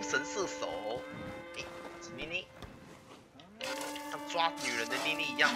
神射手。哎，妮妮，像抓女人的妮妮一样。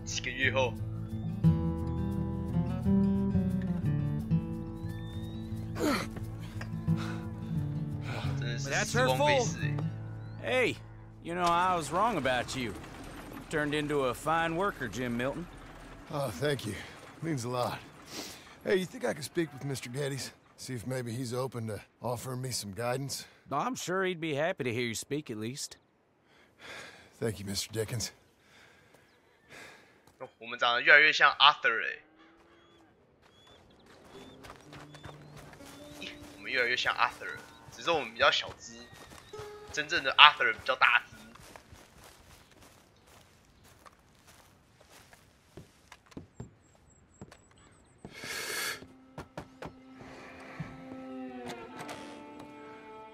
几个月后，真的是时光飞逝哎。Hey, you know, I was wrong about you. Turned into a fine worker, Jim Milton. Oh, thank you. Means a lot. Hey, you think I could speak with Mr. Geddes? See if maybe he's open to offering me some guidance? I'm sure he'd be happy to hear you speak, at least. Thank you, Mr. Dickens. 我们长得越来越像 Arthur 哎，我们越来越像 Arthur， 只是我们比较小只，真正的 Arthur 比较大只。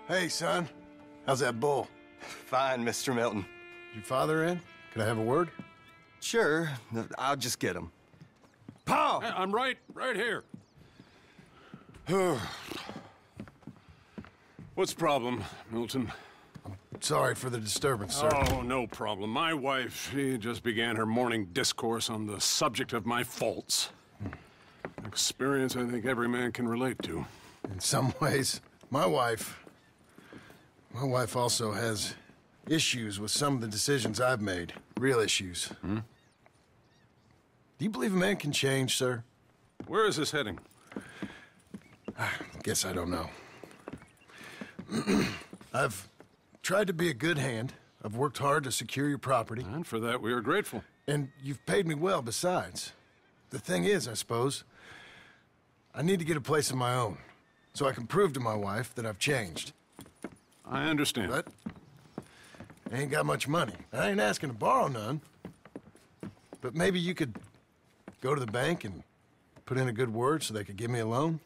Hey, son. How's that bull? Fine, Mr. Milton. Your father in? Can I have a word? Sure. I'll just get him. Pa! I'm right here. What's the problem, Milton? Sorry for the disturbance, sir. Oh, no problem. My wife, she just began her morning discourse on the subject of my faults. Experience I think every man can relate to. In some ways, my wife also has issues with some of the decisions I've made. Real issues. Hmm? Do you believe a man can change, sir? Where is this heading? I guess I don't know. I've tried to be a good hand. I've worked hard to secure your property. And for that, we are grateful. And you've paid me well besides. The thing is, I suppose, I need to get a place of my own, so I can prove to my wife that I've changed. I understand. But I ain't got much money. I ain't asking to borrow none. But maybe you could go to the bank and put in a good word so they could give me a loan?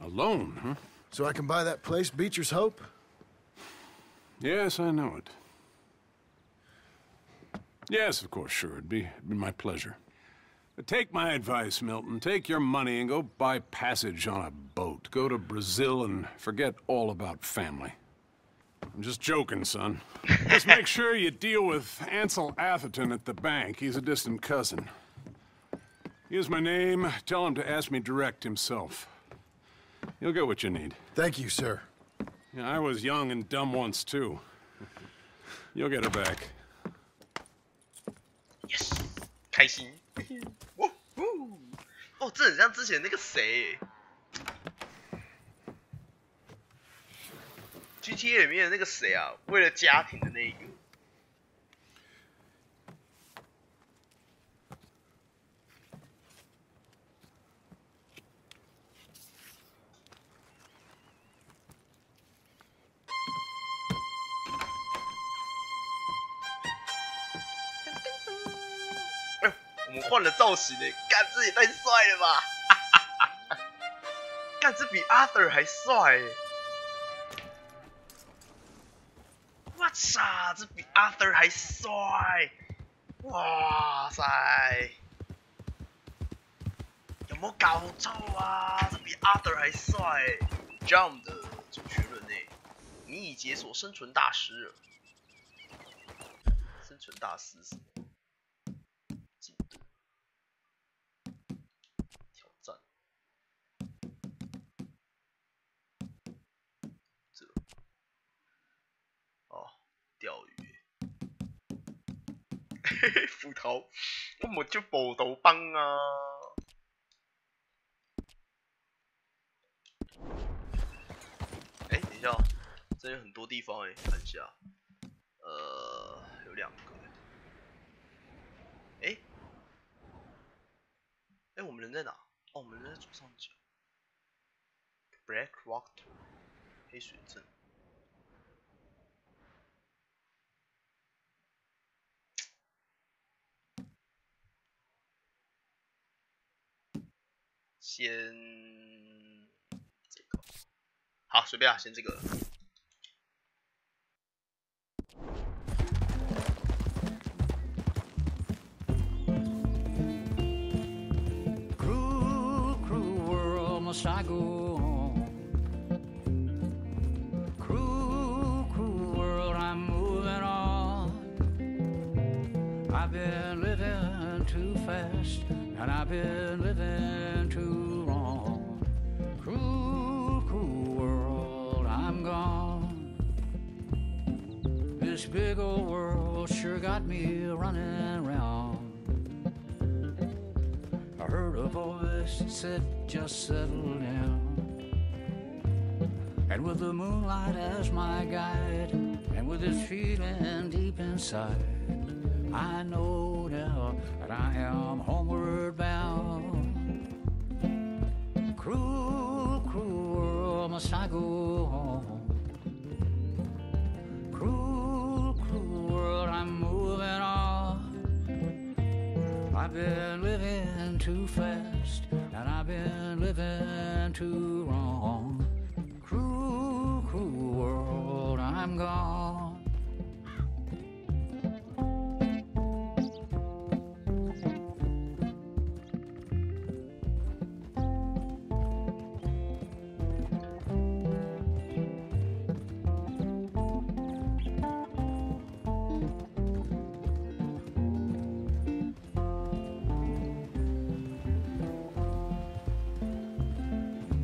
A loan, huh? So I can buy that place, Beecher's Hope? Yes, I know it. Yes, of course, sure. It'd be my pleasure. But take my advice, Milton. Take your money and go buy passage on a boat. Go to Brazil and forget all about family. I'm just joking, son. Just make sure you deal with Ansel Atherton at the bank. He's a distant cousin. Here's my name. Tell him to ask me direct himself. You'll get what you need. Thank you, sir. Yeah, I was young and dumb once, too. You'll get it back. Yes， 开心。哦，这很像之前那个谁，GTA 里面的那个谁啊，为了家庭的那一个。我们换了造型诶，干这也太帅了吧！干这比 Arthur 还帅诶！哇塞，这比 Arthur 还帅！哇塞，有没有搞错啊？这比 Arthur 还帅诶 ！Jump 的主角人诶，你已解锁生存大师了。生存大师是什么？斧頭，我沒招步道崩啊！哎，等一下，这有很多地方哎，看一下，有2个。哎，我们人在哪？哦，我们人在左上角。Black Rock 黑水镇。先这个，好，随便啊，先这个。Cruel, cruel world, must I go on? Cruel, cruel world, I'm moving on. I've been living too fast, and I've been living too wrong. Cruel, cruel world, I'm gone. This big old world sure got me running round. I heard a voice that said, just settle down. And with the moonlight as my guide, and with this feeling deep inside, I know now that I am homeward bound. Cruel, cruel world, must I go home? Cruel, cruel world, I'm moving on. I've been living too fast, and I've been living too wrong. Cruel, cruel world, I'm gone.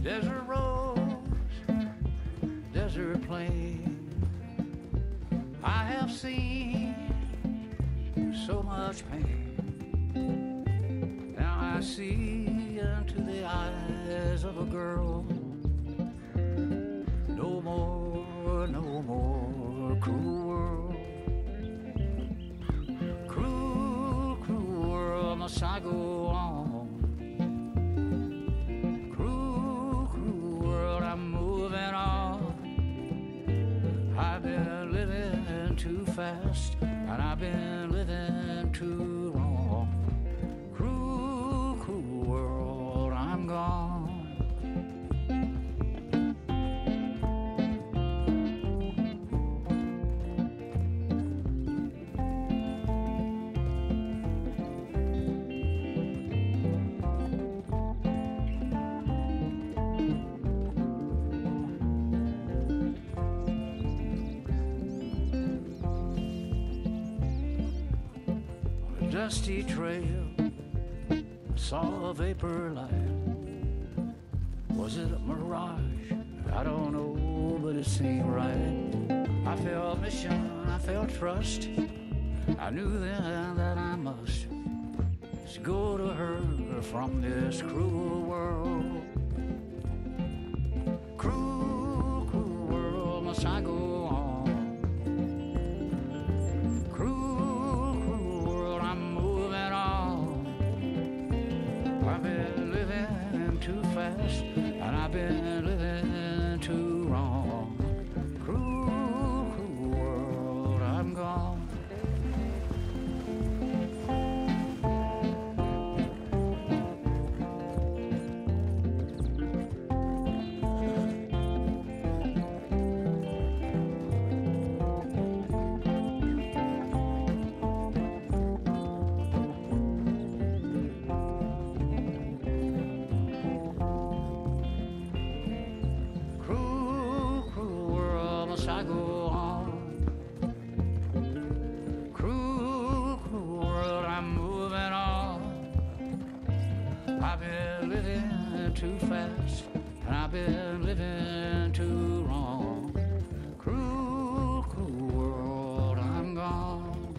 Desert roads, desert plain, I have seen so much pain. Now I see into the eyes of a girl. No more, no more cruel world. Cruel, cruel world, must I go on? I've been living too fast, and I've been living too wrong. Cruel, cruel world, I'm gone. Dusty trail, saw a vapor light. Was it a mirage? I don't know, but it seemed right. I felt mission, I felt trust. I knew then that I must go to her from this cruel world. Cruel, cruel world, must I go on? I've been living too fast, and I've been living too wrong. Cruel, cruel world, I'm gone. I go on. Cruel, cruel world, I'm moving on. I've been living too fast, and I've been living too wrong. Cruel, cruel world, I'm gone.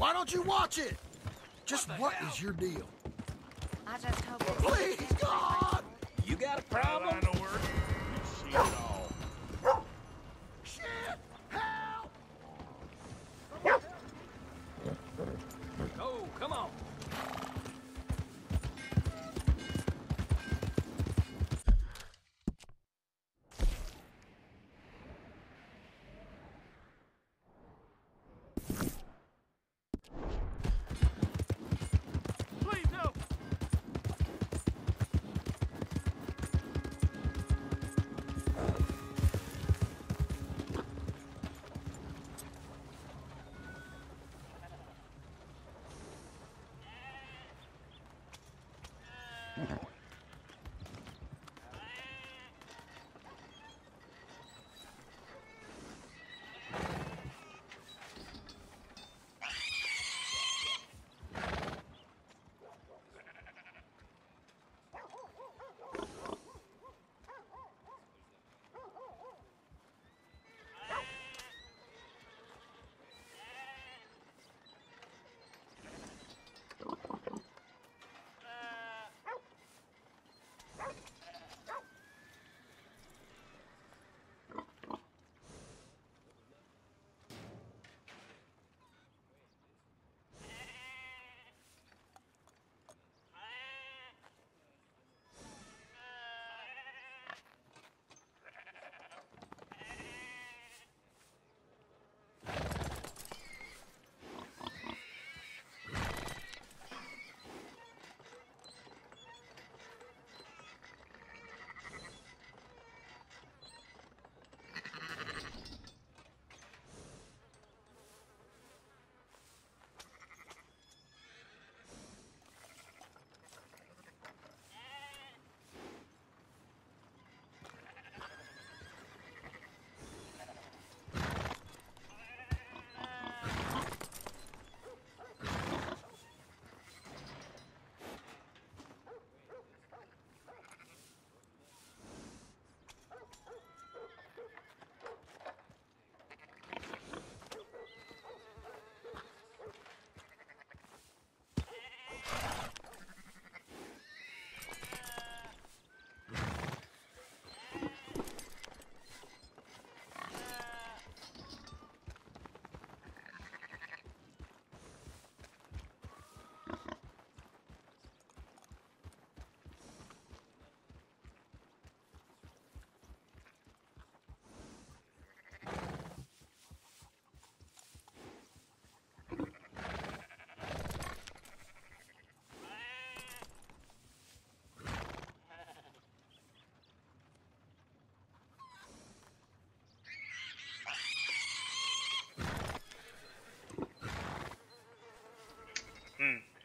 Why don't you watch it? Just what is your deal? I just hope it's Please, God! You got a problem? Shit! Help! Oh, come on. Please, no.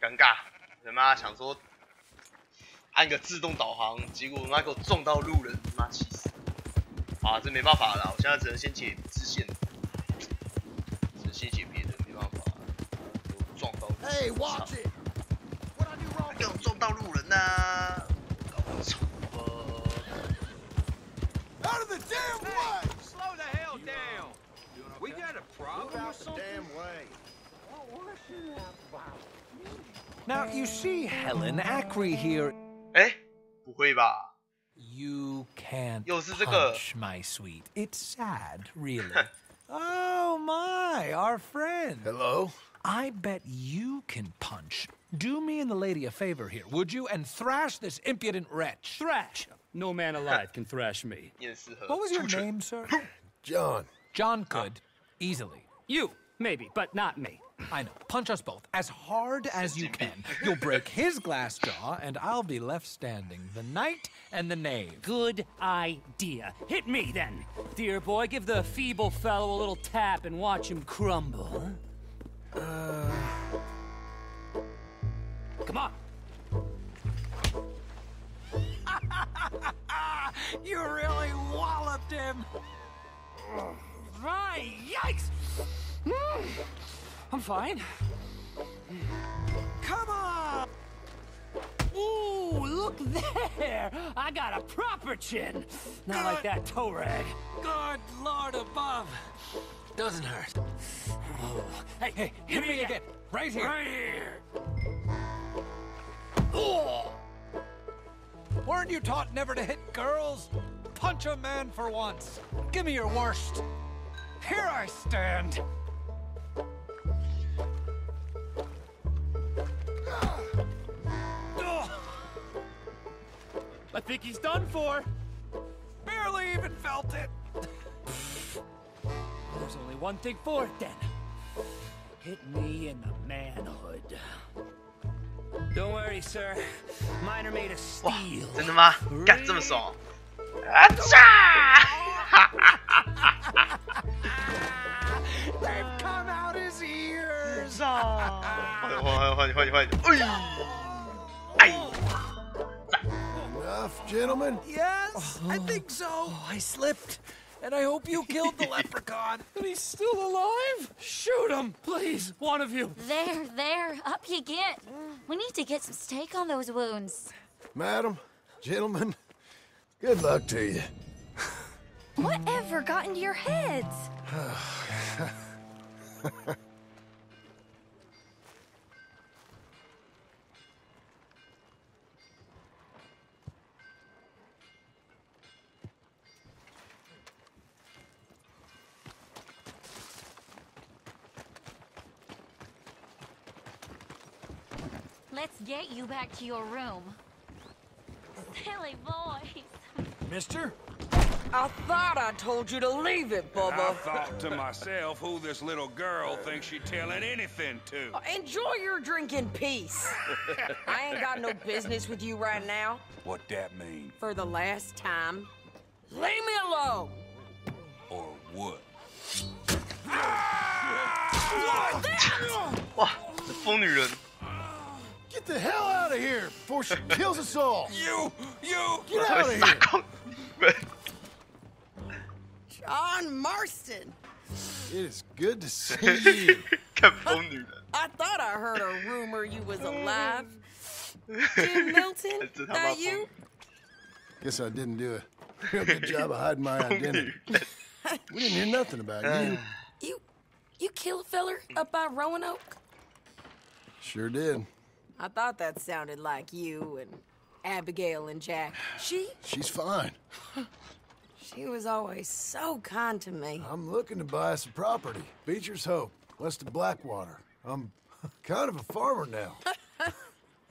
尴尬，他妈想说按个自动导航，结果他妈给我撞到路人，他妈气死！啊，这没办法了，我现在只能先解支线，只能先解别的，没办法，给我撞到。Hey, watch it! What I do wrong? 给我撞到路人呐、啊！搞我操Out of the damn way! Slow the hell down. We got a problem or something? Damn way. Now, you see, Helen, Acri here. 哎，不会吧？ You can't 又是这个。 punch, my sweet. It's sad, really. Oh, my, our friend. Hello? I bet you can punch. Do me and the lady a favor here, would you? And thrash this impudent wretch. Thrash! No man alive can thrash me. 你很适合。 What was your 出拳 name, sir? John. John could. Easily. You, maybe, but not me. I know. Punch us both as hard as you can. You'll break his glass jaw, and I'll be left standing. The knight and the knave. Good idea. Hit me then. Dear boy, give the feeble fellow a little tap and watch him crumble. Come on. You really walloped him. Right, yikes! I'm fine. Come on! Ooh, look there! I got a proper chin. Not like that toe rag. Good Lord above. Doesn't hurt. Hey, Hey, hit me again. Right here. Right here. Weren't you taught never to hit girls? Punch a man for once. Give me your worst. Here I stand. I think he's done for. Barely even felt it. There's only one thing for it then. Hit me in the manhood. Don't worry, sir. Mine are made of 哇， steel. 真的吗？干这么爽？啊嚓！ They've come out his ears. 换，哎， Enough, gentlemen? Yes, I think so. I slipped, and I hope you killed the leprechaun. And he's still alive? Shoot him, please, one of you. There, up you get. We need to get some steak on those wounds. Madam, gentlemen, good luck to you. Whatever got into your heads? Let's get you back to your room. Silly boys. Mister? I thought I told you to leave it, I Bubba. thought to myself who this little girl thinks she telling anything to. Enjoy your drink in peace. I ain't got no business with you right now. What that mean? For the last time, leave me alone. Or what? 哇，这疯女人！ Get the hell out of here before she kills us all. You! Get out of 会撒 here. 光你们！ John Marston. It is good to see you. 看疯女人， I thought I heard a rumor you was alive. Jim Milton, 这他妈 that 疯 you? Guess I didn't do a real good job of hiding my 疯 identity. 女人。 We didn't hear nothing about you. You kill a feller up by Roanoke? Sure did. I thought that sounded like you and Abigail and Jack. She's fine. She was always so kind to me. I'm looking to buy some property. Beecher's Hope, west of Blackwater. I'm kind of a farmer now.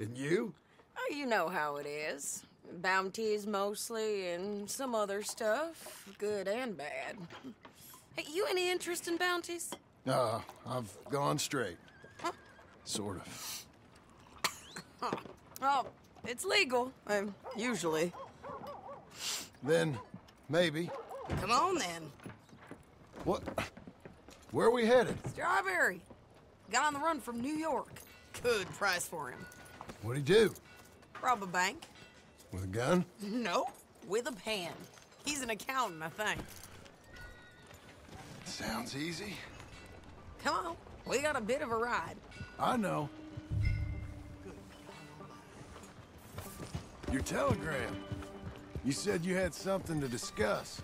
And you? Oh, you know how it is. Bounties mostly, and some other stuff, good and bad. Hey, you any interest in bounties? I've gone straight. Sort of. Oh, it's legal, usually. Then, maybe. Come on, then. What? Where are we headed? Strawberry. Got on the run from New York. Good price for him. What'd he do? Rob a bank? With a gun? No, with a pen. He's an accountant, I think. Sounds easy. Come on, we got a bit of a ride. I know. Your telegram. You said you had something to discuss.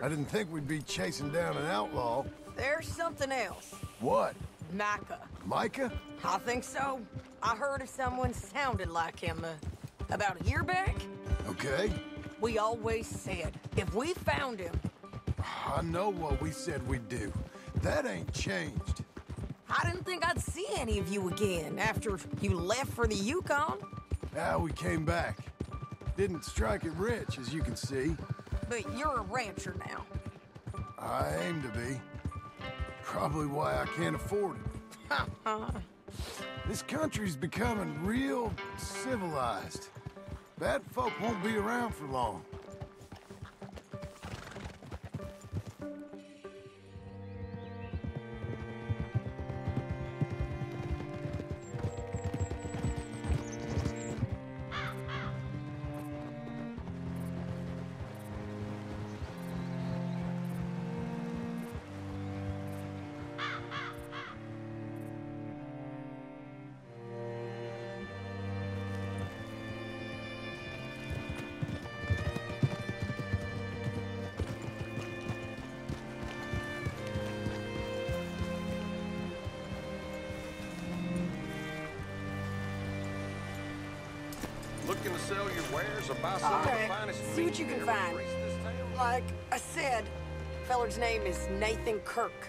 I didn't think we'd be chasing down an outlaw. There's something else. What? Micah. Micah? I think so. I heard of someone sounded like him about a year back. Okay. We always said, if we found him, I know what we said we'd do. That ain't changed. I didn't think I'd see any of you again after you left for the Yukon. Now we came back. Didn't strike it rich, as you can see. But you're a rancher now. I aim to be. Probably why I can't afford it. This country's becoming real civilized. Bad folk won't be around for long. Looking to sell your wares or buy some of the Okay, finest see meat what you can ever find. graced this town? Like I said, feller's name is Nathan Kirk.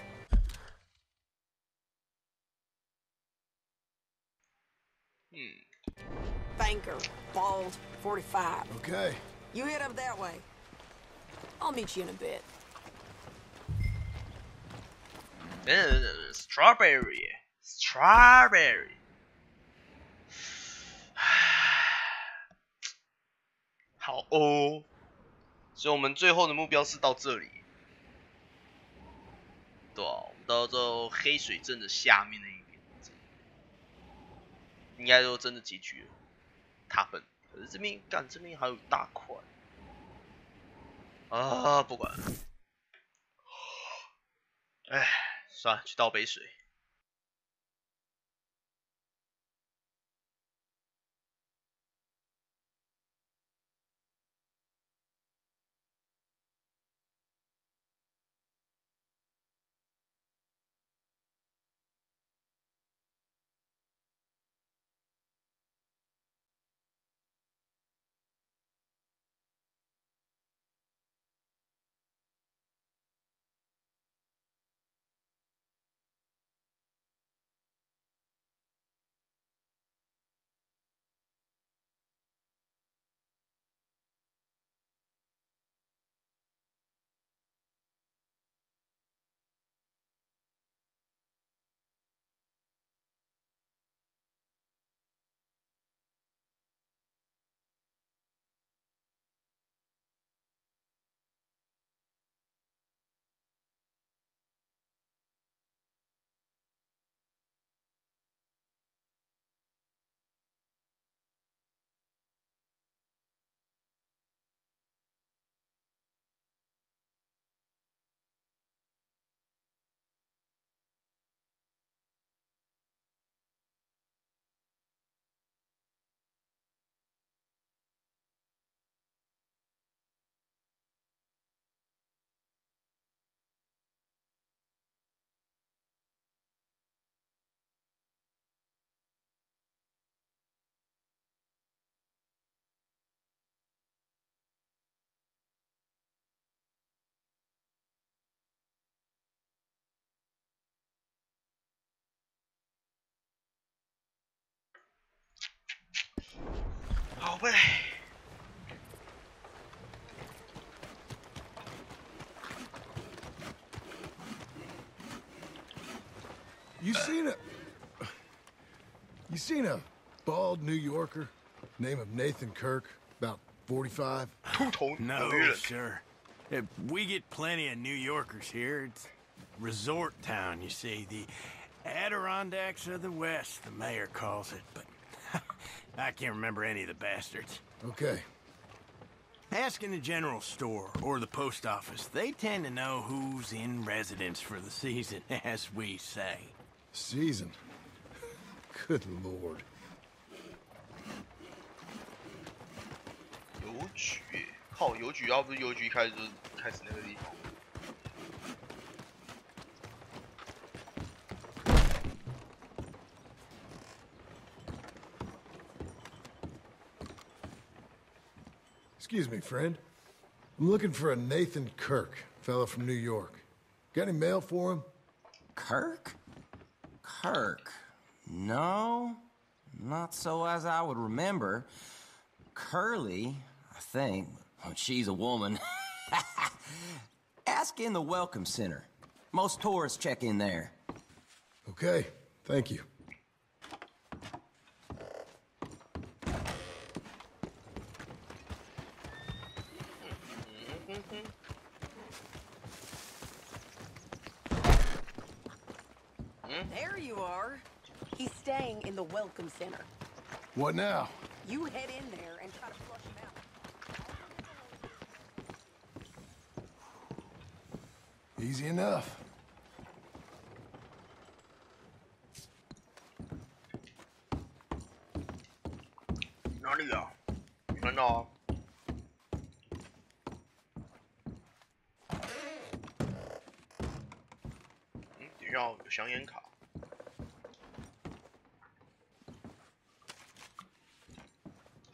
Banker, bald, 45. Okay. You head up that way. I'll meet you in a bit. Strawberry. Strawberry. 好哦，所以我们最后的目标是到这里，对啊，我们到最后黑水镇的下面那一边，应该就真的结局了。他本，可是这边干这边还有一大块啊，不管了，哎，算了，去倒杯水。好呗。You seen a bald New Yorker, name of Nathan Kirk, about 45? No, sir. We get plenty of New Yorkers here. It's resort town, you see. The Adirondacks of the West, the mayor calls it, but I can't remember any of the bastards. Okay. Ask in the general store or the post office. They tend to know who's in residence for the season, as we say. Season? Good lord. 邮局，靠邮局，要不是邮局开始就是开始那个地方。Excuse me, friend. I'm looking for a Nathan Kirk, fellow from New York. Got any mail for him? Kirk? Kirk? No, not so as I would remember. Curly, I think. Oh, she's a woman. Ask in the Welcome Center. Most tourists check in there. Okay, thank you. There you are. He's staying in the Welcome Center. What now? You head in there and try to flush him out. Easy enough.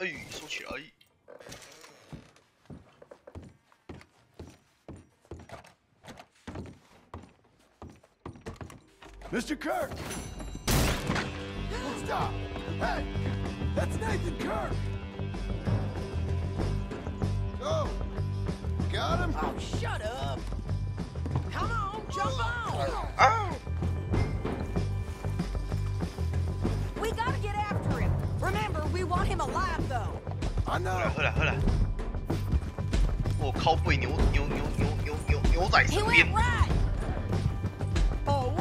哎，收起来。Mr. Kirk! Stop! Hey! That's Nathan Kirk! Oh! Got him? Oh, shut up! Come on, jump on! Oh! We gotta get after him. Remember, we want him alive, though. I know. 喝来。我靠背牛仔 He 身 went 边。 right. Oh.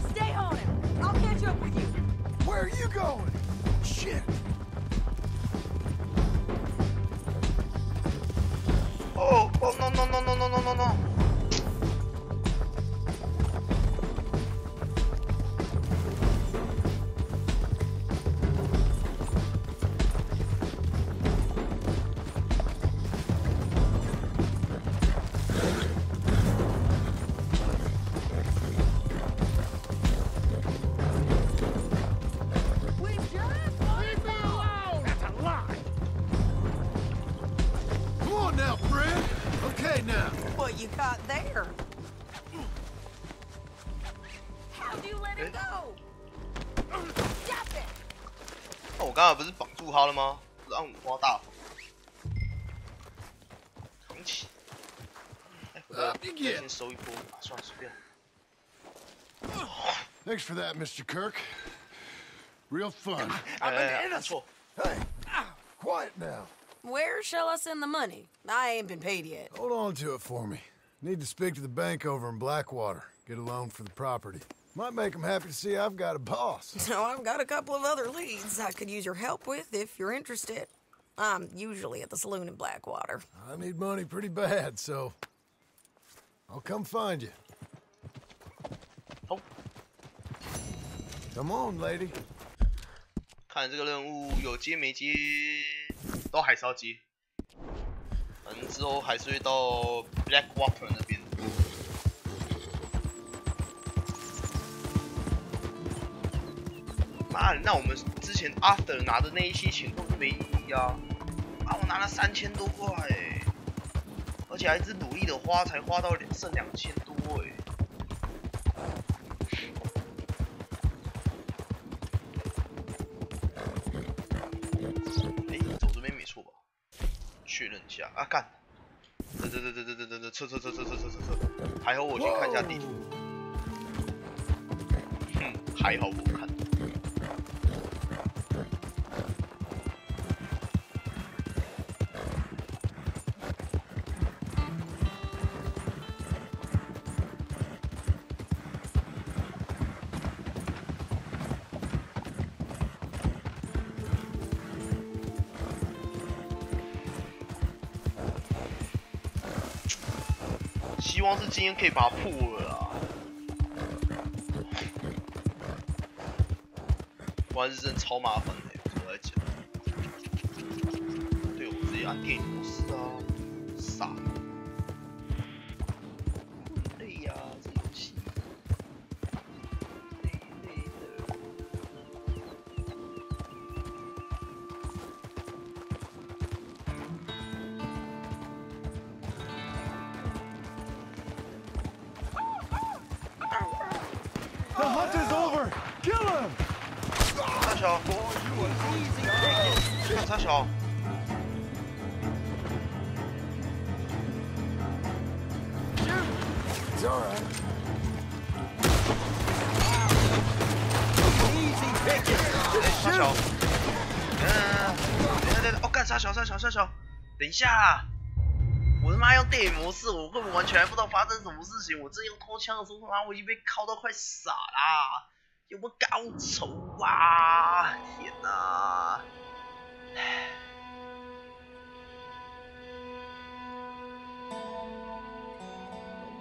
Stay on him. I'll catch up with you. Where are you going? Shit! Oh no. 我刚才不是绑住他了吗？让五花大绑，扛起。哎，先收一波，算了，随便。Thanks for that, Mr. Kirk. Real fun. 不错。 Hey, quiet now. Where shall I send the money? I ain't been paid yet. Hold on to it for me. Need to speak to the bank over in Blackwater. Get a loan for the property. Might make them happy to see I've got a boss. So I've got a couple of other leads I could use your help with if you're interested. I'm usually at the saloon in Blackwater. I need money pretty bad, so I'll come find you. Oh. Come on, lady. 看这个任务有接没接，都还是要接。反正之后还是会到 Blackwater 那边。妈的，那我们之前 After 拿的那一些钱都没意义啊！啊，我拿了3000多块哎，而且还是努力的花，才花到剩2000多哎。走这边没错吧？确认一下啊，干！撤！还好我先看一下地图。还好我看。 希望是今天可以把它破了啦，不然是真超麻烦的。我来讲，对我直接按电影模式啊，傻，累呀，这游戏累的。 The hunt is over! Kill him! 大小，大小， It's all right. Easy pickings. 大小，等，哦，干傻小，等一下，我他妈用电影模式，我根本完全还不知道发生什么事情。我正用拖枪的时候，他妈我已经被铐到快傻啦！有没有高潮啊？天哪！有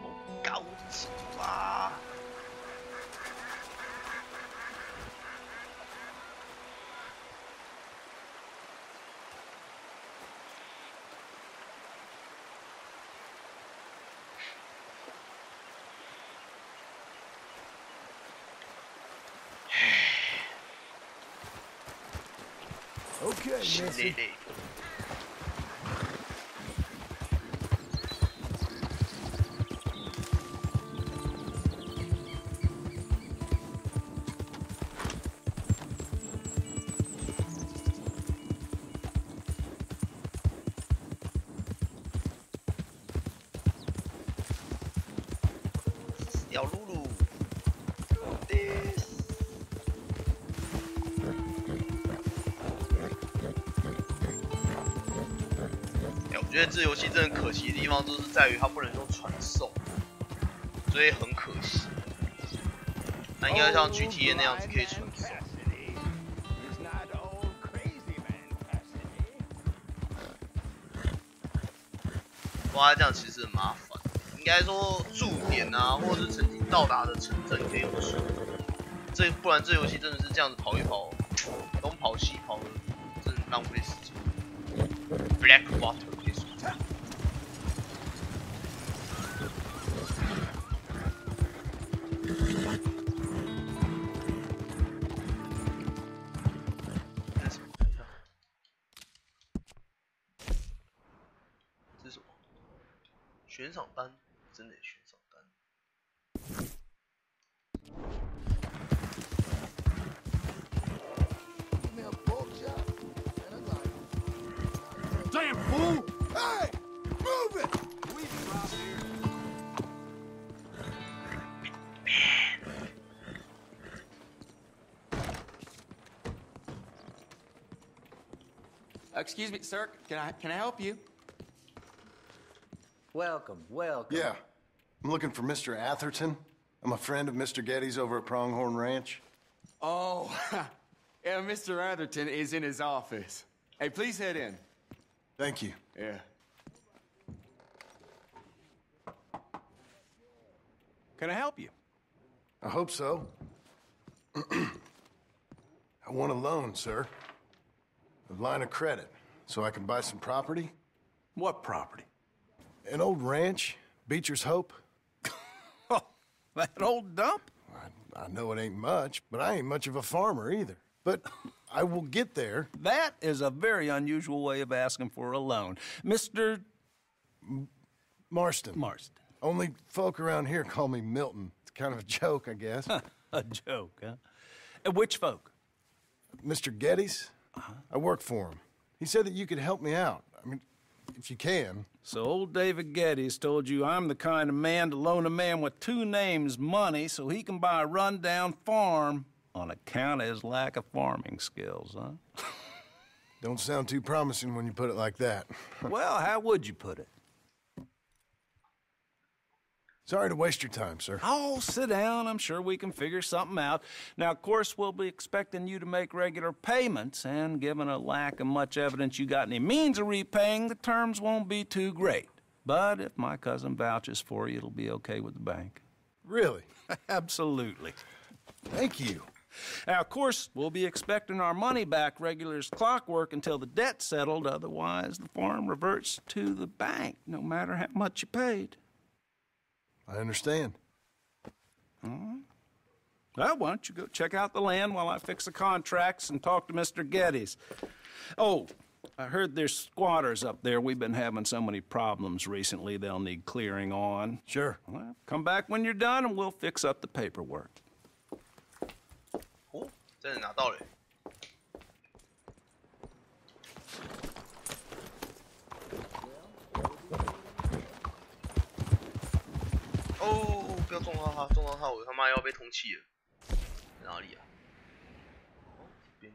没有高潮啊？ Okay, 心累 Missy. 累。小露露 ，this。我觉得这游戏真的可惜的地方，就是在于它不能用传送，所以很可惜。那应该像 GTA 那样子可以传送。哇，这样其实很麻烦。应该说驻点啊，或者是曾经到达的城镇可以用传送。不然这游戏真的是这样子跑一跑，东跑西跑的，真的浪费时间。Blackwater 可以说。这是什么？悬赏单，真的悬赏单。Damn fool! Hey! Move it! Excuse me, sir. Can I help you? Welcome. Yeah. I'm looking for Mr. Atherton. I'm a friend of Mr. Getty's over at Pronghorn Ranch. Oh, yeah, Mr. Atherton is in his office. Hey, please head in. Thank you. Yeah. Can I help you? I hope so. I want a loan, sir. A line of credit, so I can buy some property. What property? An old ranch, Beecher's Hope. That old dump? I know it ain't much, but I ain't much of a farmer either. But I will get there. That is a very unusual way of asking for a loan. Mr. Marston. Marston. Only folk around here call me Milton. It's kind of a joke, I guess. A joke, huh? And which folk? Mr. Getty's. I work for him. He said that you could help me out. I mean, if you can. So old David Geddes told you I'm the kind of man to loan a man with two names money so he can buy a rundown farm on account of his lack of farming skills, huh? Don't sound too promising when you put it like that. Well, how would you put it? Sorry to waste your time, sir. Oh, sit down. I'm sure we can figure something out. Now, of course, we'll be expecting you to make regular payments, and given a lack of much evidence you got any means of repaying, the terms won't be too great. But if my cousin vouches for you, it'll be okay with the bank. Really? Absolutely. Thank you. Now, of course, we'll be expecting our money back regular as clockwork until the debt's settled. Otherwise, the farm reverts to the bank, no matter how much you paid. I understand. Well, why don't you go check out the land while I fix the contracts and talk to Mr. Geddes. Oh, I heard there's squatters up there. We've been having so many problems recently, they'll need clearing on. Sure. Well, come back when you're done and we'll fix up the paperwork. 哦，真的拿到了。哦，不要撞到他，撞到他，我他妈要被通缉了。在哪里啊？哦，这边。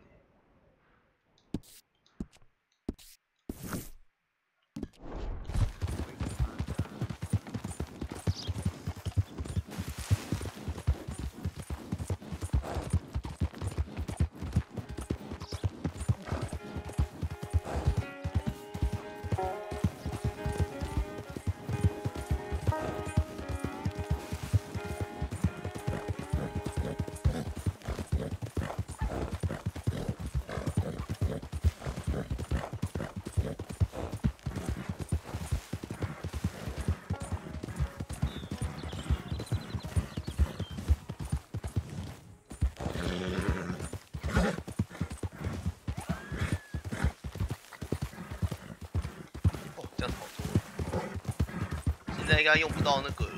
在应该用不到那个了，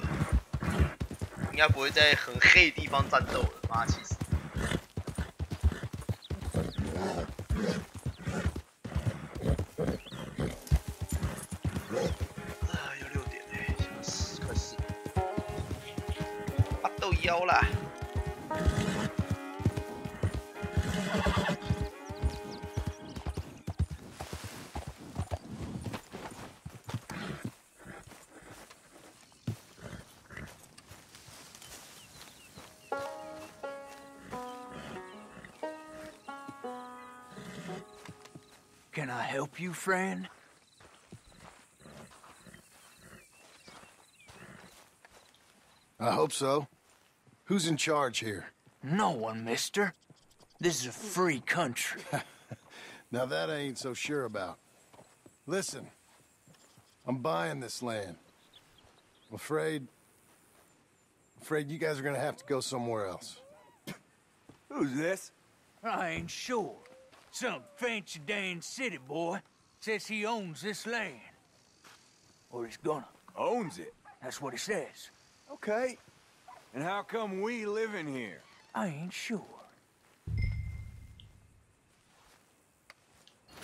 应该不会在很黑的地方战斗了。妈，气死！要6点嘞，快4点，都腰啦。Can I help you, friend? I hope so. Who's in charge here? No one, mister. This is a free country. Now that I ain't so sure about. Listen, I'm buying this land. I'm afraid you guys are gonna have to go somewhere else. Who's this? I ain't sure. Some fancy Dan city boy says he owns this land. Or he's gonna. Owns it? That's what he says. Okay. And how come we live in here? I ain't sure.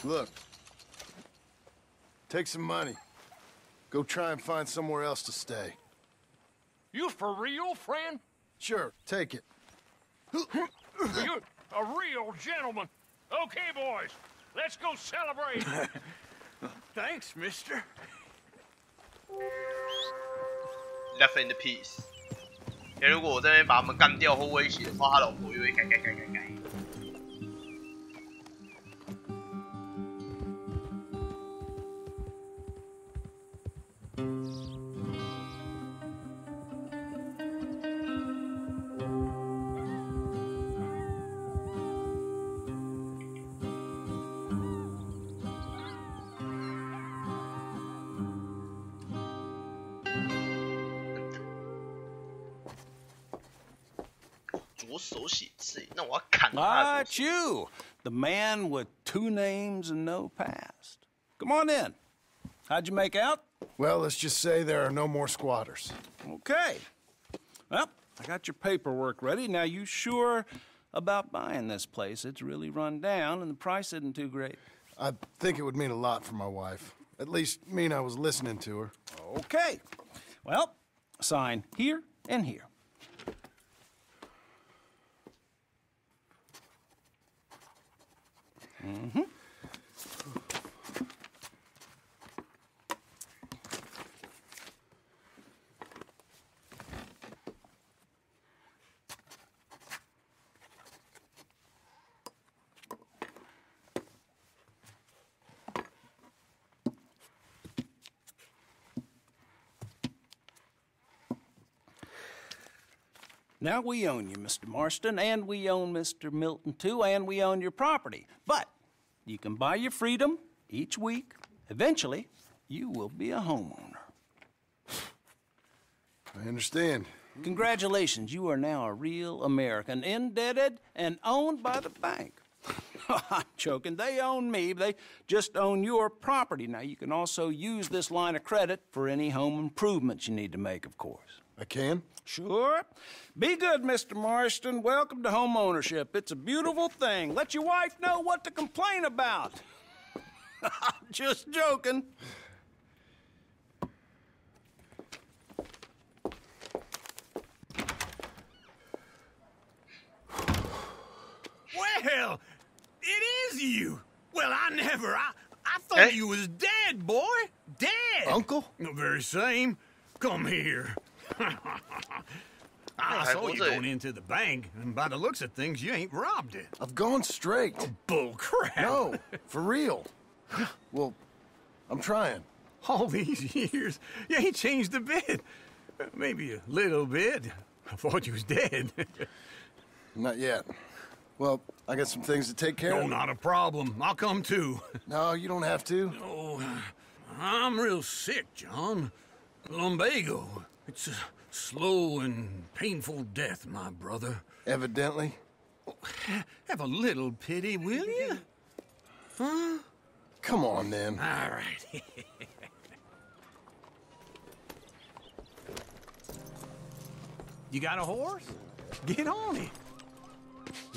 Look. Take some money. Go try and find somewhere else to stay. You for real, friend? Sure, take it. You're a real gentleman. Okay, boys, let's go celebrate. Thanks, mister. Left in the peace。如果我这边把他们干掉或威胁的话，他老婆又会改。左手写字，那我要砍他。Ah, it's you, the man with 2 names and no past. Come on in. How'd you make out? Well, let's just say there are no more squatters. Okay. Well, I got your paperwork ready. Now, you sure about buying this place? It's really run down, and the price isn't too great. I think it would mean a lot for my wife. At least mean I was listening to her. Okay. Well, sign here and here. Mm-hmm. Now we own you, Mr. Marston, and we own Mr. Milton, too, and we own your property. But you can buy your freedom each week. Eventually, you will be a homeowner. I understand. Congratulations, you are now a real American, indebted and owned by the bank. I'm joking. They own me. They just own your property. Now, you can also use this line of credit for any home improvements you need to make, of course. I can? Sure. Be good, Mr. Marston. Welcome to home ownership. It's a beautiful thing. Let your wife know what to complain about. Just joking. Well, it is you. Well, I thought you was dead, boy. Dead. Uncle? The very same. Come here. I saw you going into the bank, and by the looks of things, you ain't robbed it. I've gone straight. Oh, bull crap. No, for real. Well, I'm trying. All these years, you ain't changed a bit. Maybe a little bit. I thought you was dead. Not yet. Well, I got some things to take care of. No, not a problem. I'll come too. No, you don't have to. Oh, I'm real sick, John. Lumbago. It's a slow and painful death, my brother. Evidently. Have a little pity, will you? Huh? Come on, then. All right. You got a horse? Get on it.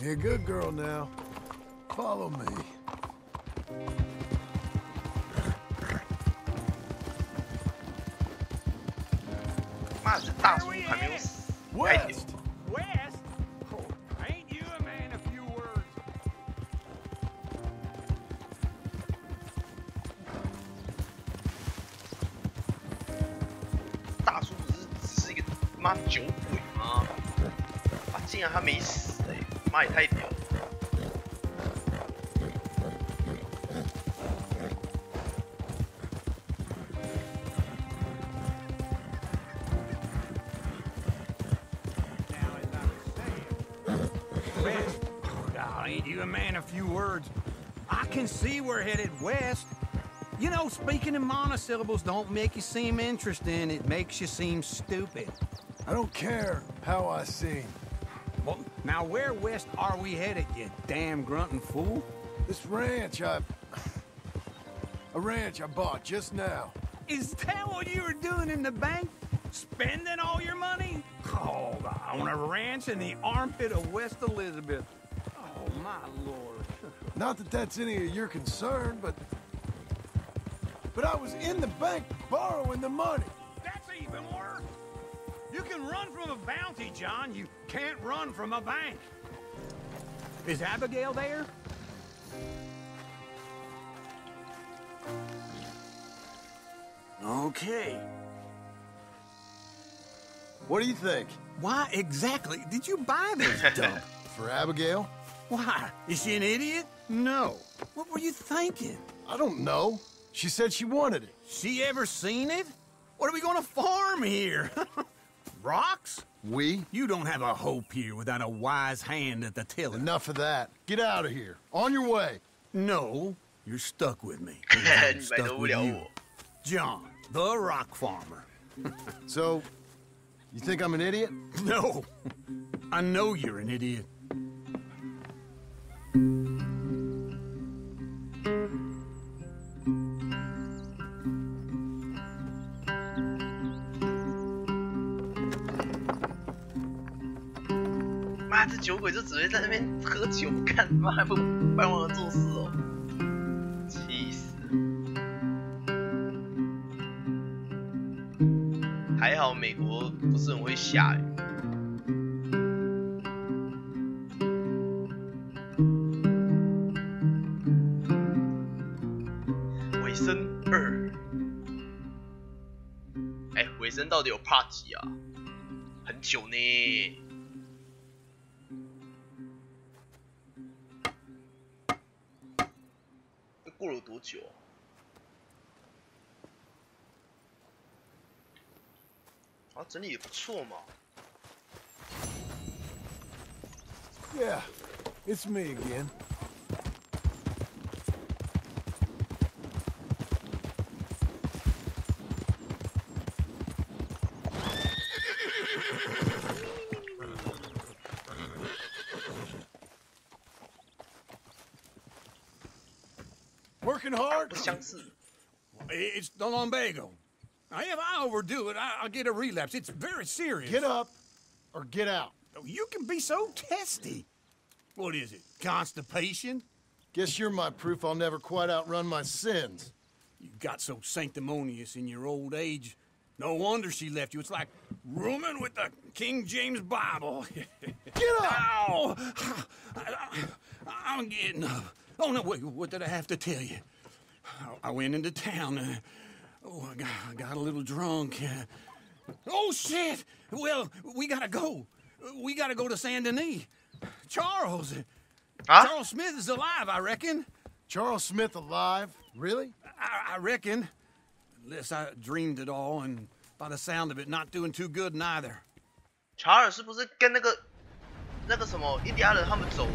You're a good girl now. Follow me. 妈的，大叔还没有死，太屌！ West? Oh, ain't you a man of few words? 大叔不是只是一个妈酒鬼吗？啊，竟然他没死哎、欸，妈也太屌了！ Ain't you a man of few words? I can see we're headed west. You know, speaking in monosyllables don't make you seem interesting. It makes you seem stupid. I don't care how I seem. Well, now where west are we headed, you damn grunting fool? This ranch a ranch I bought just now. Is that what you were doing in the bank? Spending all your money? Oh, on a ranch in the armpit of West Elizabeth. Oh, my lord. Not that that's any of your concern, but I was in the bank borrowing the money. That's even worse. You can run from a bounty, John. You can't run from a bank. Is Abigail there? Okay. What do you think? Why exactly did you buy this dump? For Abigail? Why? Is she an idiot? No. What were you thinking? I don't know. She said she wanted it. She ever seen it? What are we gonna farm here? Rocks? We? You don't have a hope here without a wise hand at the tiller. Enough of that. Get out of here. On your way. No, you're stuck with me. I'm stuck with you. John, the rock farmer. So, you think I'm an idiot? No. I know you're an idiot.妈，这酒鬼就只会在那边喝酒，干妈还不帮我做事哦，气死！还好美国不是很会下雨。尾声2，哎，尾声到底有 part 几啊？很久呢。 过了多久啊？整理也不错嘛。Yeah, it's me again. Working hard? 不相似。 It's the lumbago. If I overdo it, I'll get a relapse. It's very serious. Get up or get out. You can be so testy. What is it? Constipation? Guess you're my proof I'll never quite outrun my sins. You got so sanctimonious in your old age. No wonder she left you. It's like rooming with the King James Bible. Get up! Ow! I'm getting up. Oh, no, wait, what did I have to tell you? I went into town. I got a little drunk. Oh, shit! Well, we gotta go. We gotta go to Saint Denis. Charles. Huh? Charles Smith is alive, I reckon. Charles Smith alive? Really? I reckon. Unless I dreamed it all, and by the sound of it, not doing too good neither. 查尔是不是跟那个什么印第安人他们走了？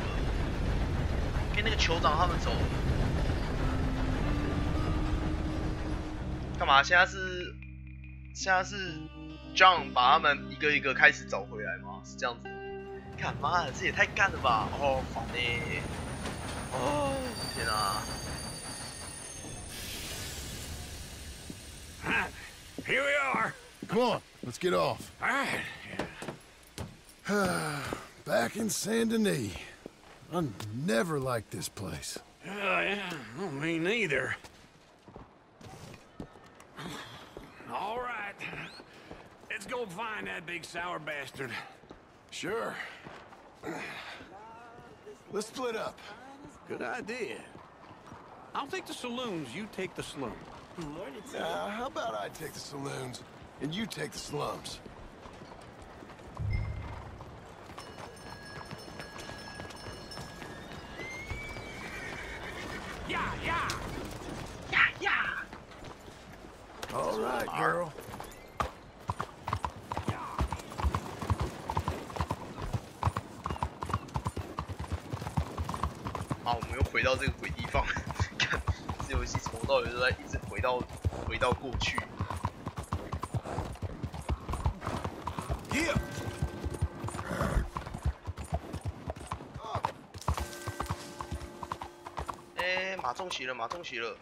跟那个酋长他们走了？干嘛？现在是 John 把他们一个一个开始找回来吗？是这样子？干妈的，这也太干了吧！哦，烦呢！哦，天啊！ Here we are. Come on, let's get off. All right. Back in Saint Denis. I never liked this place. Yeah, well, me neither. All right. Let's go find that big sour bastard. Sure. Let's split up. Good idea. I'll take the saloons, you take the slum. How about I take the saloons and you take the slums? Yeah. All right, girl.好，我们又回到这个鬼地方。看，这游戏从头到尾都在一直回到过去。哎，马中骑了，马中骑了。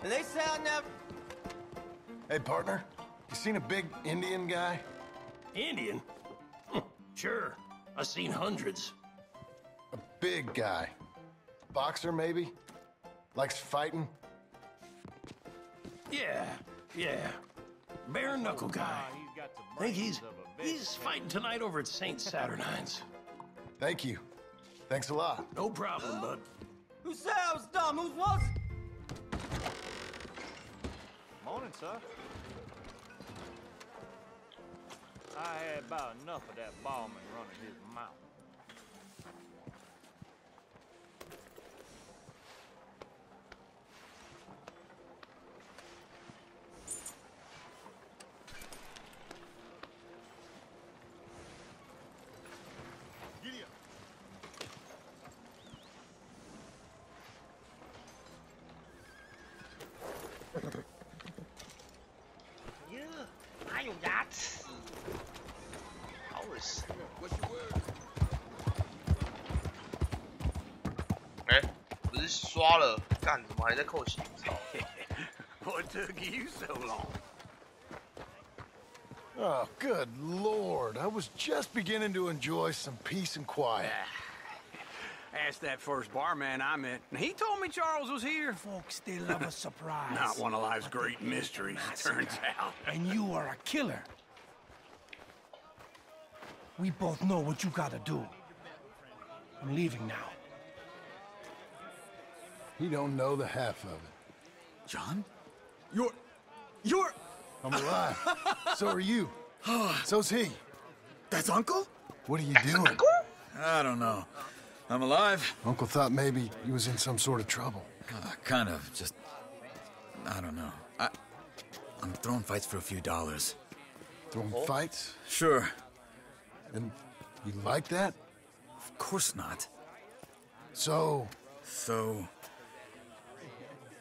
They sound up. Hey, partner. You seen a big Indian guy? Indian? Sure. I've seen hundreds. A big guy. Boxer, maybe? Likes fighting? Yeah. Bare knuckle guy. Think he's fighting tonight over at St. Saturnine's. Thank you. Thanks a lot. No problem, bud. Who said I was dumb? Who was? Morning, sir. I had about enough of that barman running his mouth.不是刷了，干怎么还在扣血？操 What took you so long? Oh, good Lord. I was just beginning to enjoy some peace and quiet. Asked that first barman I met, and he told me Charles was here. Folks, they love a surprise. Not one of life's great mysteries, turns out. And you are a killer. We both know what you gotta do. I'm leaving now. You don't know the half of it. John? You're... I'm alive. So are you. So's he. That's Uncle? What are you doing? I don't know. I'm alive. Uncle thought maybe he was in some sort of trouble. Kind of. Just... I don't know. I'm throwing fights for a few dollars. Throwing fights? Sure. And you like that? Of course not. So...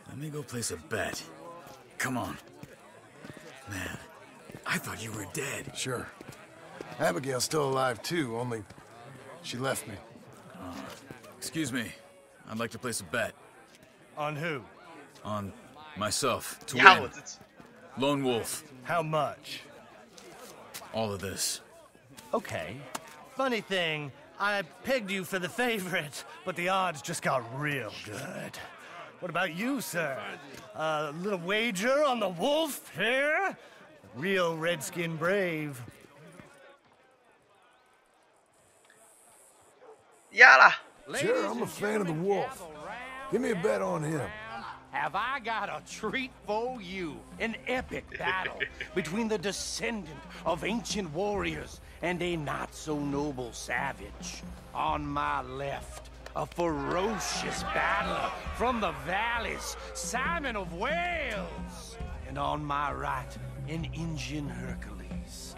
Let me go place a bet. Come on. Man, I thought you were dead. Sure. Abigail's still alive too, only she left me. Excuse me. I'd like to place a bet. On who? On myself. To win. Lone Wolf. How much? All of this. Okay. Funny thing, I pegged you for the favorite, but the odds just got real good. What about you, sir? A little wager on the wolf here? Real redskin brave. Yala. Sure, I'm a fan of the wolf. Give me a bet on him. Have I got a treat for you? An epic battle between the descendant of ancient warriors and a not-so-noble savage. On my left, a ferocious battler from the valleys, Simon of Wales. And on my right, an Indian Hercules.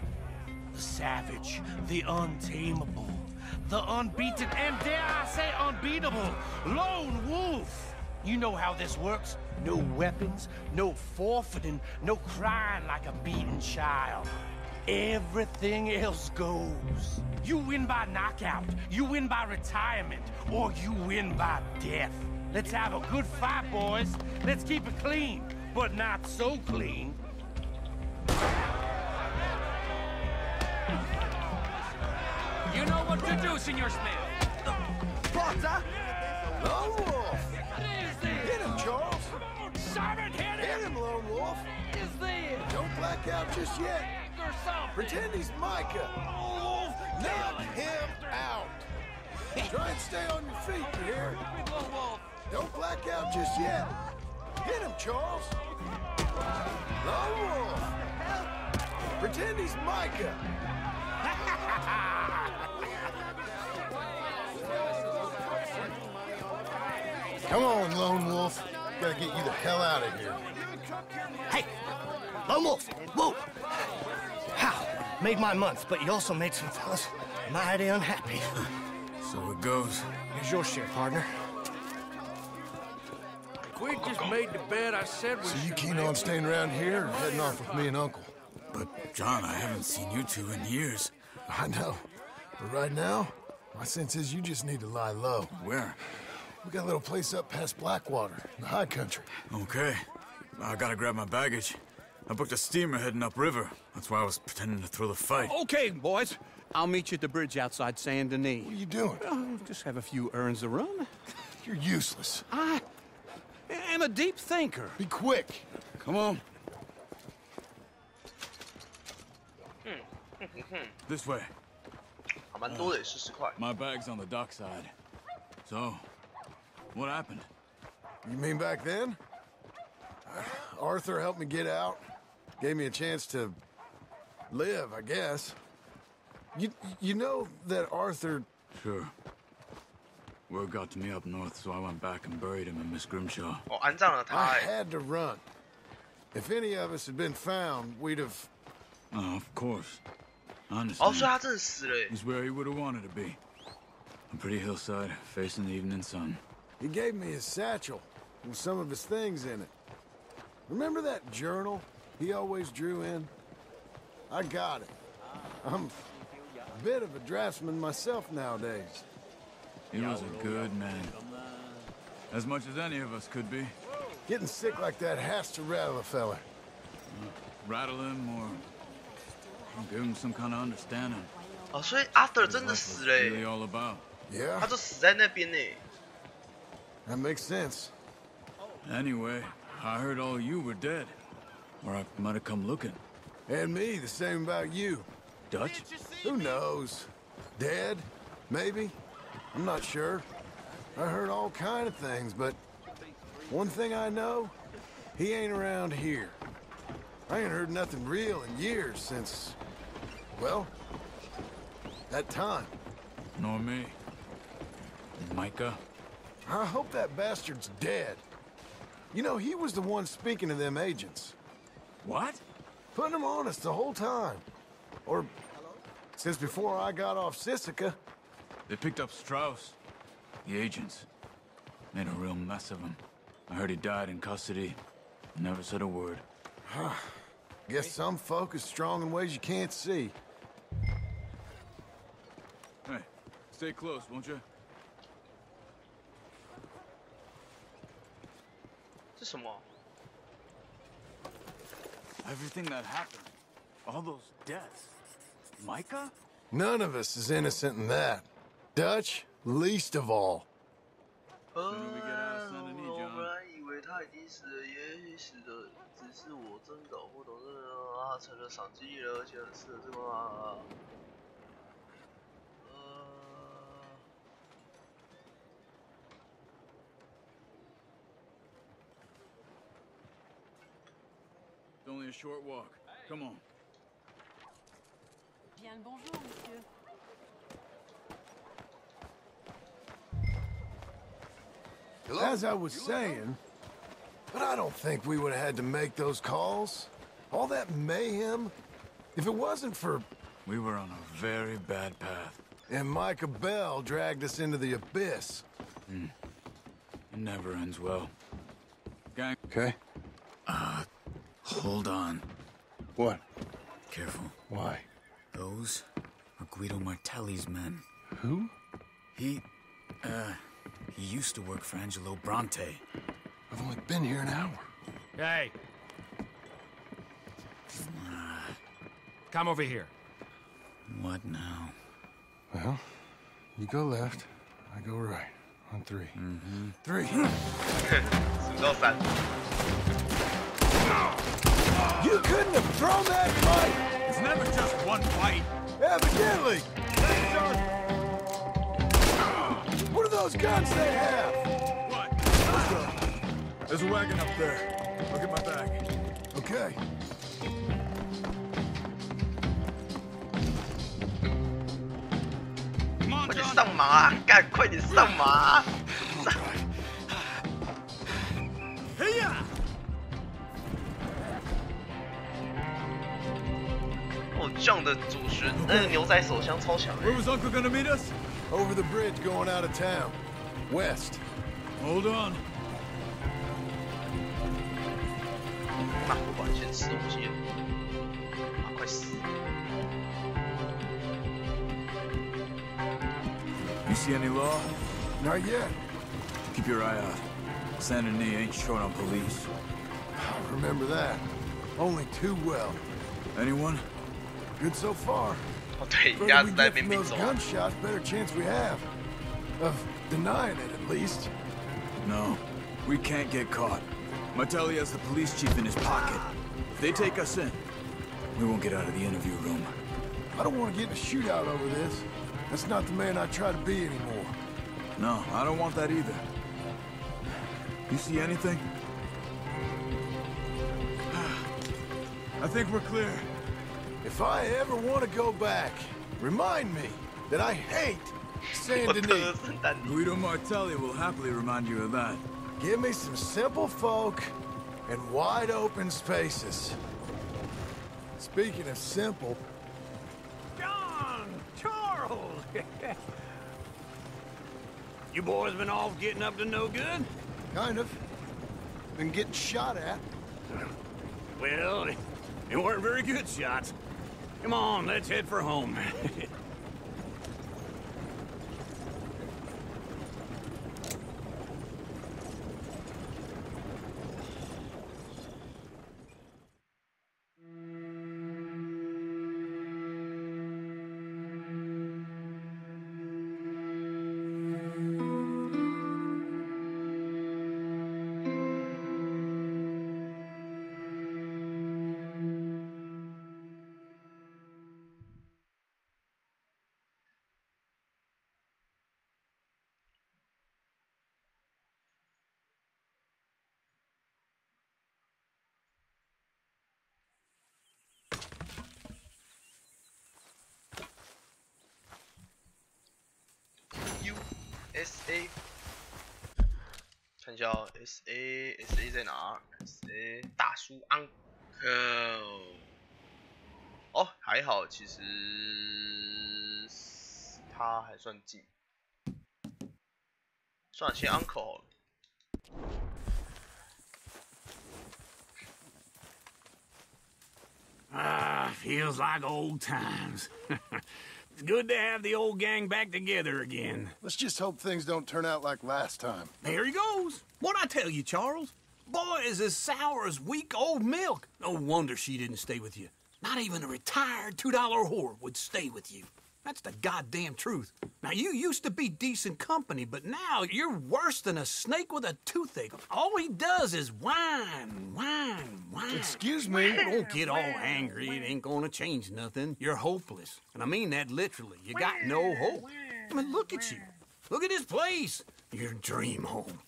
The savage, the untamable, the unbeaten, and dare I say unbeatable, Lone Wolf. You know how this works. No weapons, no forfeiting, no crying like a beaten child. Everything else goes. You win by knockout, you win by retirement, or you win by death. Let's have a good fight, boys. Let's keep it clean, but not so clean. You know what to do, Senor Smith. Potter! Lone Wolf! Hit him, Charles! Sergeant, hit Hit him, Lone Wolf! Is there? Don't black out just yet. Or something. Pretend he's Micah. Knock him out. Try and stay on your feet, you hear? Don't black out just yet. Hit him, Charles. Lone Wolf. Pretend he's Micah. Come on, Lone Wolf. Gotta get you the hell out of here. Hey! Lone Wolf! Whoa! How? Made my month, but you also made some fellas mighty unhappy. So it goes. Here's your share, partner. If we just made the bed, I said we So you should keen make. on staying around here or heading off with me and Uncle? But, John, I haven't seen you two in years. I know. But right now, my sense is you just need to lie low. Where? We got a little place up past Blackwater, in the high country. Okay. I gotta grab my baggage. I booked a steamer heading upriver. That's why I was pretending to throw the fight. Okay, boys. I'll meet you at the bridge outside Saint Denis. What are you doing? Just have a few errands to run. You're useless. I am a deep thinker. Be quick. Come on. This way. 还蛮多的，40块。 My bag's on the dockside. So, what happened? You mean back then? Arthur helped me get out. Gave me a chance to live, I guess. You know that Arthur... Sure. Word got to me up north, so I went back and buried him in Miss Grimshaw. 哦，安葬了他 I 哎。 had to run. If any of us had been found, we'd have... Oh, of course. I 哦，所以 understand. 他真的死了耶。 He's where he would have wanted to be. A pretty hillside, facing the evening sun. He gave me his satchel with some of his things in it. Remember that journal he always drew in? I got it. I'm a bit of a draftsman myself nowadays. He was a good man. As much as any of us could be. Getting sick like that has to rattle a fella. Rattle him or give him some kind of understanding. 哦，所以 Arthur What 真的 life 死 was 了耶 really all about. 他 Yeah, 就死在那边呢。 that makes sense. Anyway, I heard all you were dead. Or I might have come looking. And me, the same about you. Dutch? Who knows? Dead? Maybe? I'm not sure. I heard all kind of things, but one thing I know, he ain't around here. I ain't heard nothing real in years since, well, that time. Nor me. Micah? I hope that bastard's dead. You know, he was the one speaking to them agents. What? Putting them on us the whole time. Or since before I got off Sisika. They picked up Strauss. The agents. Made a real mess of him. I heard he died in custody. Never said a word. Guess some folk is strong in ways you can't see. Hey, stay close, won't you? 这什么？ Everything that happened. All those deaths. Micah? None of us is innocent in that. Dutch, least of all. 我本来以为他已经死了，也许死了，只是我真搞不懂这个他成了赏金艺人，而且很适合这个啊。It's only a short walk. Come on. Bien le bonjour, monsieur. As I was saying, but I don't think we would have had to make those calls. All that mayhem. If it wasn't for... We were on a very bad path. And Micah Bell dragged us into the abyss. It never ends well. Gang. Okay. Hold on. What? Careful. Why? Those are Guido Martelli's men. Who? He He used to work for Angelo Bronte. I've only been here an hour. Hey. Come over here. What now? Well, you go left, I go right. On 3. Mm-hmm. 3. You couldn't have thrown that fight! It's never just one fight. Evidently! What are those guns they have? What? Let's go. There's a wagon up there. I'll get my bag. Okay.快点上马啊！干，快点上马啊！嘿呀！哦，这样的主旋，牛仔手枪超强。Where was Uncle gonna meet us? Over the bridge going out of town. West. Hold on. 那我管先吃东西了，啊，快死！ You see any law? Not yet. Keep your eye out. Saint Denis ain't short on police. I remember that. Only too well. Anyone? Good so far. 哦，对， Further 鸭 we 子在那 get 边 from 并 those 走。 gunshots, better chance we have. Of denying it, at least. No. We can't get caught. Martelli has the police chief in his pocket. If they take us in, we won't get out of the interview room. I don't want to get in a shootout over this. That's not the man I try to be anymore. No, I don't want that either. You see anything? I think we're clear. If I ever want to go back, remind me that I hate Saint Denis. Guido Martelli will happily remind you of that. Give me some simple folk and wide open spaces. Speaking of simple... John! Charles! You boys been off getting up to no good? Kind of. Been getting shot at. Well, they weren't very good shots. Come on, let's head for home. SA， 看一下哦 SA 在哪 ？SA 大叔 uncle， 哦，还好，其实他还算近，算了，先 uncle 好了。 Feels like old times. It's good to have the old gang back together again. Let's just hope things don't turn out like last time. There he goes. What'd I tell you, Charles? Boy is as sour as week-old milk. No wonder she didn't stay with you. Not even a retired $2 whore would stay with you. That's the goddamn truth. Now, you used to be decent company, but now you're worse than a snake with a toothache. All he does is whine, whine, whine. Excuse me? Don't get all angry. It ain't gonna change nothing. You're hopeless. And I mean that literally. You got no hope. I mean, look at you. Look at this place. Your dream home.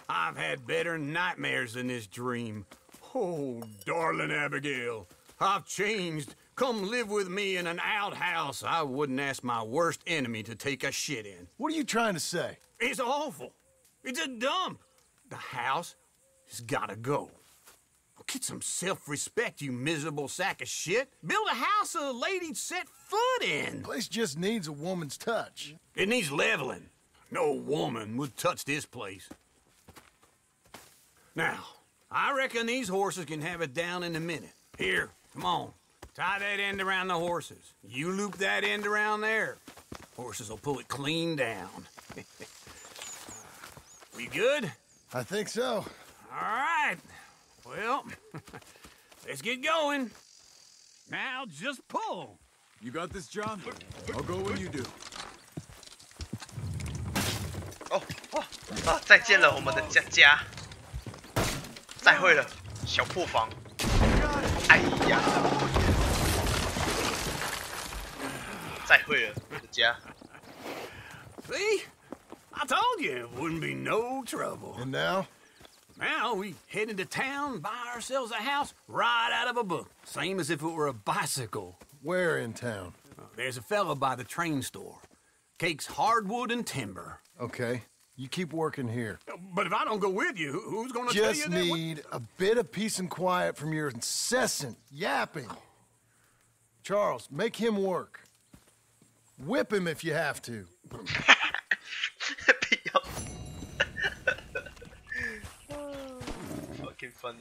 I've had better nightmares than this dream. Oh, darling Abigail, I've changed. Come live with me in an outhouse I wouldn't ask my worst enemy to take a shit in. What are you trying to say? It's awful. It's a dump. The house has gotta go. Get some self-respect, you miserable sack of shit. Build a house a lady'd set foot in. The place just needs a woman's touch. It needs leveling. No woman would touch this place. Now, I reckon these horses can have it down in a minute. Here, come on. Tie that end around the horses. You loop that end around there. Horses will pull it clean down. We good? I think so. All right. Well, let's get going. Now just pull. You got this, John? I'll go when you do. 再见了，我们的佳佳。再会了，小破房。哎呀！再会了，我的家。 See? I told you it wouldn't be no trouble. And now? Now we head into town, buy ourselves a house right out of a book. Same as if it were a bicycle. Where in town? There's a fella by the train store. Cakes hardwood and timber. Okay. You keep working here. But if I don't go with you, who's gonna tell you Just that? need a bit of peace and quiet from your incessant yapping. Charles, make him work. Whip him if you have to. Fucking funny.